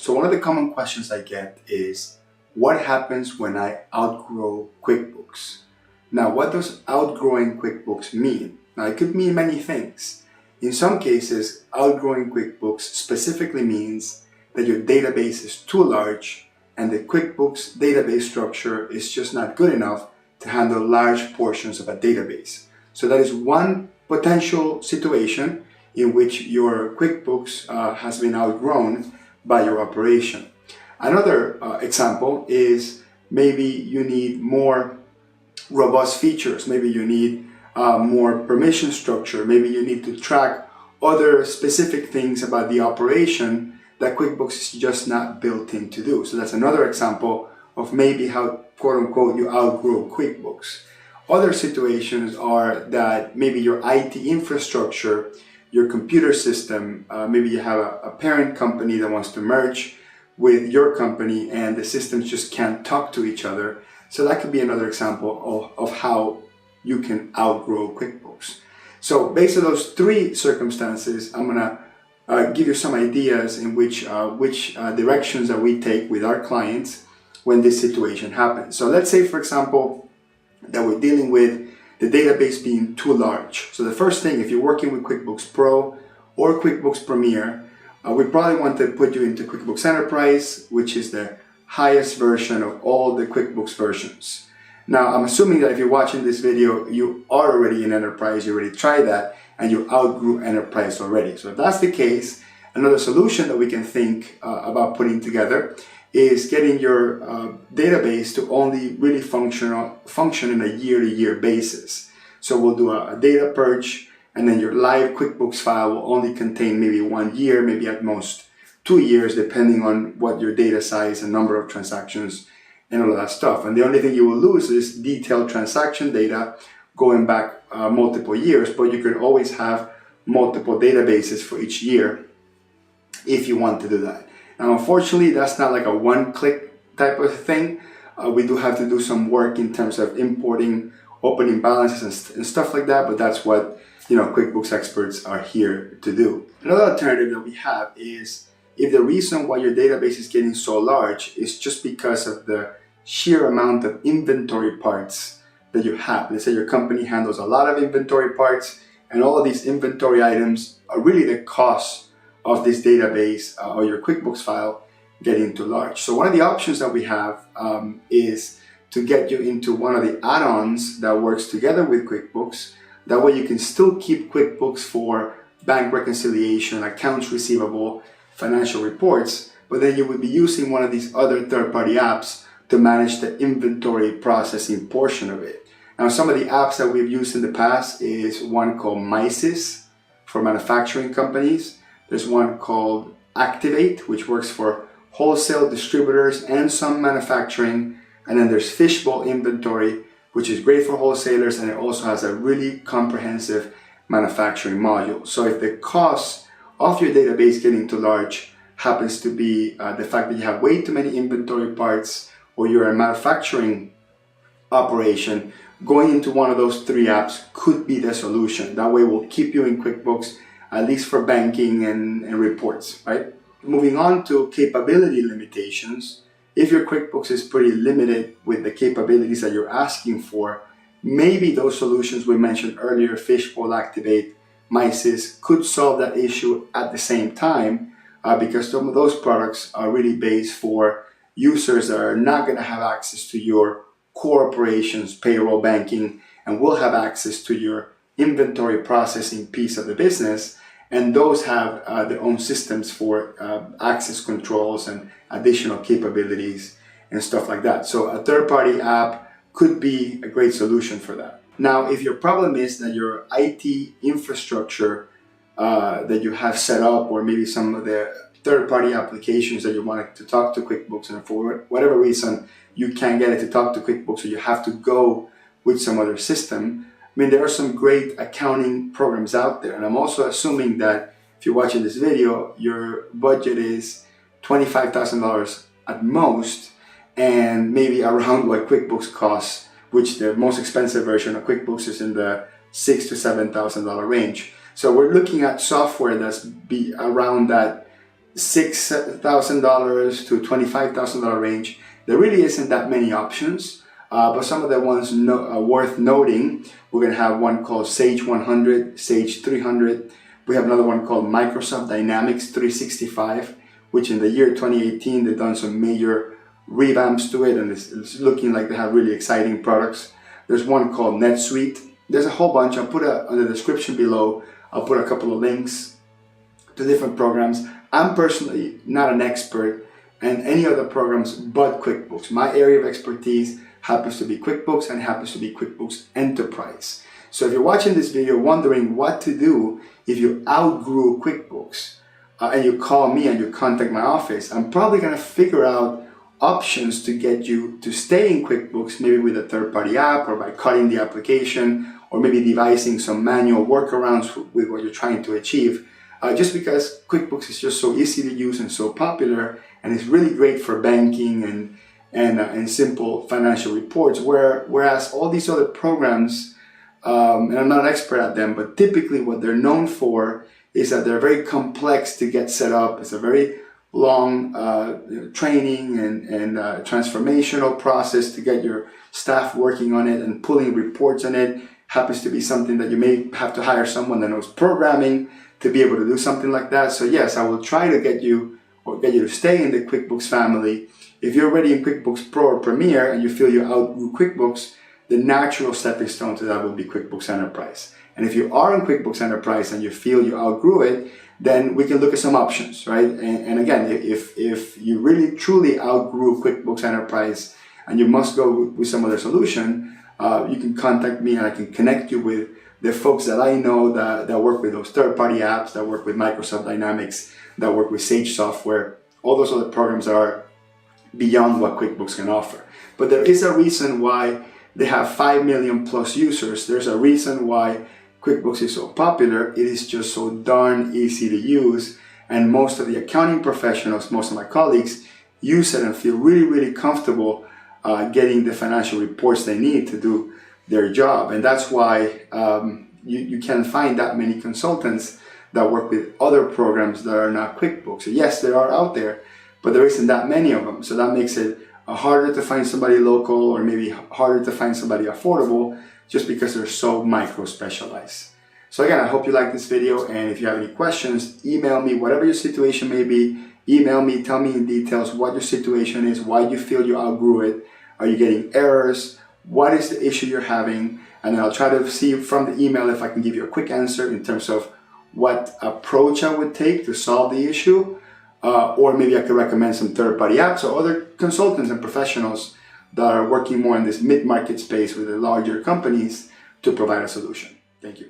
So one of the common questions I get is, what happens when I outgrow QuickBooks? Now, what does outgrowing QuickBooks mean? Now, it could mean many things. In some cases, outgrowing QuickBooks specifically means that your database is too large and the QuickBooks database structure is just not good enough to handle large portions of a database. So that is one potential situation in which your QuickBooks has been outgrown by your operation. Another example is maybe you need more robust features, maybe you need more permission structure, maybe you need to track other specific things about the operation that QuickBooks is just not built in to do. So that's another example of maybe how, quote unquote, you outgrow QuickBooks. Other situations are that maybe your IT infrastructure, your computer system, maybe you have a parent company that wants to merge with your company and the systems just can't talk to each other. So that could be another example of how you can outgrow QuickBooks. So based on those three circumstances, I'm gonna give you some ideas in which directions that we take with our clients when this situation happens. So let's say, for example, that we're dealing with the database being too large. So the first thing, if you're working with QuickBooks Pro or QuickBooks Premier, we probably want to put you into QuickBooks Enterprise, which is the highest version of all the QuickBooks versions. Now, I'm assuming that if you're watching this video, you are already in Enterprise, you already tried that, and you outgrew Enterprise already. So if that's the case, another solution that we can think about putting together is getting your database to only really function in a year-to-year basis. So we'll do a data purge, and then your live QuickBooks file will only contain maybe 1 year, maybe at most 2 years, depending on what your data size and number of transactions and all of that stuff. And the only thing you will lose is detailed transaction data going back multiple years, but you could always have multiple databases for each year if you want to do that. Now, unfortunately, that's not like a one-click type of thing. We do have to do some work in terms of importing opening balances and stuff like that, but that's what QuickBooks experts are here to do. Another alternative that we have is if the reason why your database is getting so large is just because of the sheer amount of inventory parts that you have. Let's say your company handles a lot of inventory parts, and all of these inventory items are really the cost of this database or your QuickBooks file getting too large. So one of the options that we have is to get you into one of the add-ons that works together with QuickBooks. That way you can still keep QuickBooks for bank reconciliation, accounts receivable, financial reports, but then you would be using one of these other third-party apps to manage the inventory processing portion of it. Now, some of the apps that we've used in the past is one called MySys for manufacturing companies. There's one called Activate, which works for wholesale distributors and some manufacturing. And then there's Fishbowl Inventory, which is great for wholesalers, and it also has a really comprehensive manufacturing module. So if the cost of your database getting too large happens to be the fact that you have way too many inventory parts, or you're a manufacturing operation, going into one of those three apps could be the solution. That way we'll keep you in QuickBooks, at least for banking and reports, right? Moving on to capability limitations. If your QuickBooks is pretty limited with the capabilities that you're asking for, maybe those solutions we mentioned earlier, Fishbowl, Activate, MySys, could solve that issue at the same time because some of those products are really based for users that are not going to have access to your core operations, payroll, banking, and will have access to your inventory processing piece of the business. And those have their own systems for access controls and additional capabilities and stuff like that. So a third-party app could be a great solution for that. Now, if your problem is that your IT infrastructure that you have set up, or maybe some of the third-party applications that you want to talk to QuickBooks, and for whatever reason you can't get it to talk to QuickBooks, or you have to go with some other system, I mean, there are some great accounting programs out there. And I'm also assuming that if you're watching this video, your budget is $25,000 at most, and maybe around what QuickBooks costs, which the most expensive version of QuickBooks is in the $6,000 to $7,000 range. So we're looking at software that's be around that $6,000 to $25,000 range. There really isn't that many options, but some of the ones worth noting, we're going to have one called Sage 100, Sage 300. We have another one called Microsoft Dynamics 365, which in the year 2018, they've done some major revamps to it, and it's looking like they have really exciting products. There's one called NetSuite. There's a whole bunch. I'll put on the description below, I'll put a couple of links to different programs. I'm personally not an expert in any other programs but QuickBooks. My area of expertise happens to be QuickBooks and happens to be QuickBooks Enterprise. So if you're watching this video wondering what to do if you outgrew QuickBooks and you call me and you contact my office, I'm probably going to figure out options to get you to stay in QuickBooks, maybe with a third-party app or by cutting the application or maybe devising some manual workarounds with what you're trying to achieve. Just because QuickBooks is just so easy to use and so popular, and it's really great for banking and simple financial reports, whereas all these other programs, and I'm not an expert at them, but typically what they're known for is that they're very complex to get set up. It's a very long training and transformational process to get your staff working on it, and pulling reports on it happens to be something that you may have to hire someone that knows programming to be able to do something like that. So yes, I will try to get you to stay in the QuickBooks family. If you're already in QuickBooks Pro or Premier and you feel you outgrew QuickBooks, the natural stepping stone to that will be QuickBooks Enterprise. And if you are in QuickBooks Enterprise and you feel you outgrew it, then we can look at some options, right? And again, if you really truly outgrew QuickBooks Enterprise and you must go with some other solution, you can contact me and I can connect you with the folks that I know that work with those third-party apps, that work with Microsoft Dynamics, that work with Sage software, all those other programs that are beyond what QuickBooks can offer. But there is a reason why they have 5 million plus users. There's a reason why QuickBooks is so popular. It is just so darn easy to use, and most of the accounting professionals, most of my colleagues, use it and feel really, really comfortable getting the financial reports they need to do their job. And that's why you can't find that many consultants that work with other programs that are not QuickBooks. So yes, there are out there, but there isn't that many of them. So that makes it harder to find somebody local, or maybe harder to find somebody affordable, just because they're so micro-specialized. So again, I hope you like this video, and if you have any questions, email me, whatever your situation may be, email me, tell me in details what your situation is, why you feel you outgrew it, are you getting errors, what is the issue you're having, and then I'll try to see from the email if I can give you a quick answer in terms of what approach I would take to solve the issue, or maybe I could recommend some third-party apps or other consultants and professionals that are working more in this mid-market space with the larger companies to provide a solution. Thank you.